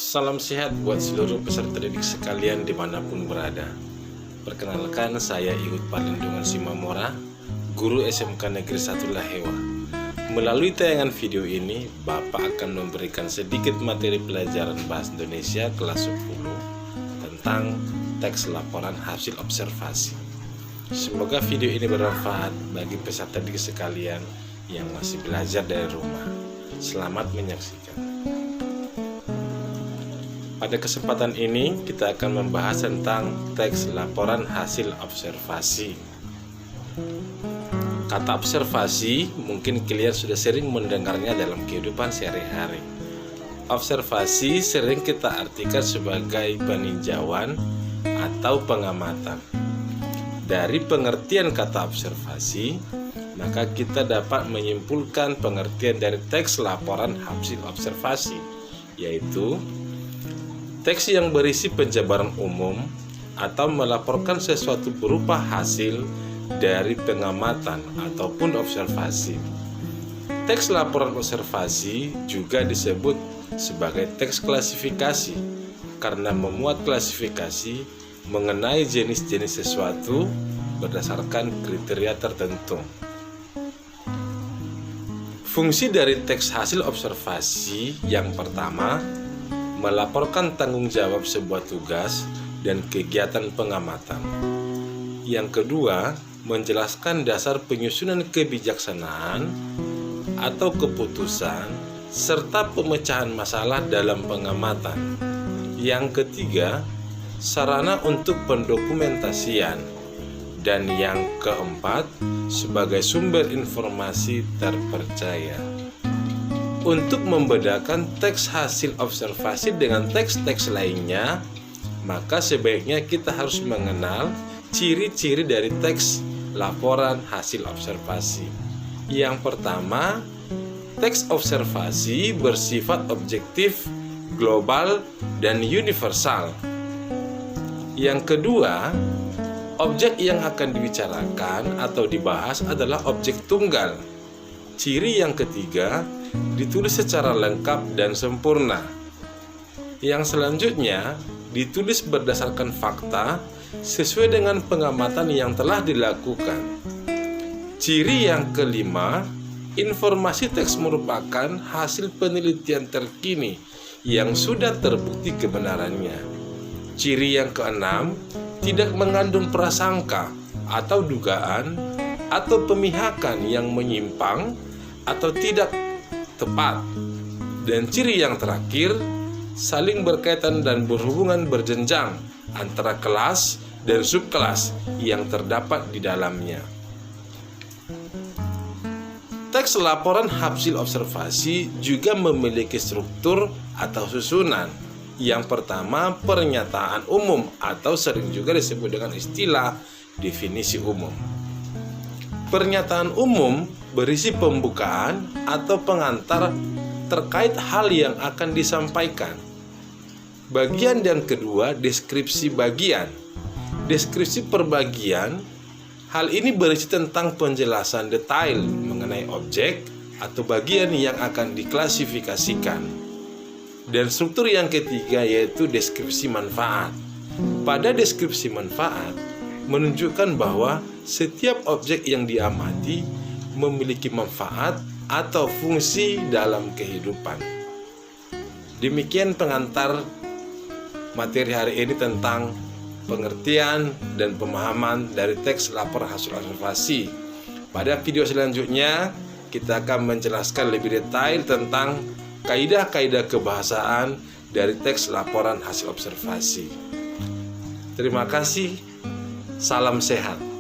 Salam sehat buat seluruh peserta didik sekalian dimanapun berada. Perkenalkan, saya Ihud Perlindungan Simamora, guru SMK Negeri 1 Lahewa. Melalui tayangan video ini, Bapak akan memberikan sedikit materi pelajaran Bahasa Indonesia kelas 10 tentang teks laporan hasil observasi. Semoga video ini bermanfaat bagi peserta didik sekalian yang masih belajar dari rumah. Selamat menyaksikan. Pada kesempatan ini kita akan membahas tentang teks laporan hasil observasi. Kata observasi mungkin kalian sudah sering mendengarnya dalam kehidupan sehari-hari. Observasi sering kita artikan sebagai peninjauan atau pengamatan. Dari pengertian kata observasi, maka kita dapat menyimpulkan pengertian dari teks laporan hasil observasi, yaitu teks yang berisi penjabaran umum atau melaporkan sesuatu berupa hasil dari pengamatan ataupun observasi. Teks laporan observasi juga disebut sebagai teks klasifikasi karena memuat klasifikasi mengenai jenis-jenis sesuatu berdasarkan kriteria tertentu. Fungsi dari teks hasil observasi yang pertama, melaporkan tanggung jawab sebuah tugas dan kegiatan pengamatan. Yang kedua, menjelaskan dasar penyusunan kebijaksanaan atau keputusan serta pemecahan masalah dalam pengamatan. Yang ketiga, sarana untuk pendokumentasian. Dan yang keempat, sebagai sumber informasi terpercaya. Untuk membedakan teks hasil observasi dengan teks-teks lainnya, maka sebaiknya kita harus mengenal ciri-ciri dari teks laporan hasil observasi. Yang pertama, teks observasi bersifat objektif, global, dan universal. Yang kedua, objek yang akan dibicarakan atau dibahas adalah objek tunggal. Ciri yang ketiga, ditulis secara lengkap dan sempurna. Yang selanjutnya, ditulis berdasarkan fakta sesuai dengan pengamatan yang telah dilakukan. Ciri yang kelima, informasi teks merupakan hasil penelitian terkini yang sudah terbukti kebenarannya. Ciri yang keenam, tidak mengandung prasangka atau dugaan atau pemihakan yang menyimpang atau tidak tepat. Dan ciri yang terakhir, saling berkaitan dan berhubungan berjenjang antara kelas dan subkelas yang terdapat di dalamnya. Teks laporan hasil observasi juga memiliki struktur atau susunan. Yang pertama, pernyataan umum atau sering juga disebut dengan istilah definisi umum. Pernyataan umum berisi pembukaan atau pengantar terkait hal yang akan disampaikan. Bagian yang kedua, deskripsi bagian. Deskripsi per bagian, hal ini berisi tentang penjelasan detail mengenai objek atau bagian yang akan diklasifikasikan. Dan struktur yang ketiga yaitu deskripsi manfaat. Pada deskripsi manfaat, menunjukkan bahwa setiap objek yang diamati memiliki manfaat atau fungsi dalam kehidupan. Demikian pengantar materi hari ini tentang pengertian dan pemahaman dari teks laporan hasil observasi. Pada video selanjutnya, kita akan menjelaskan lebih detail tentang kaidah-kaidah kebahasaan dari teks laporan hasil observasi. Terima kasih. Salam sehat.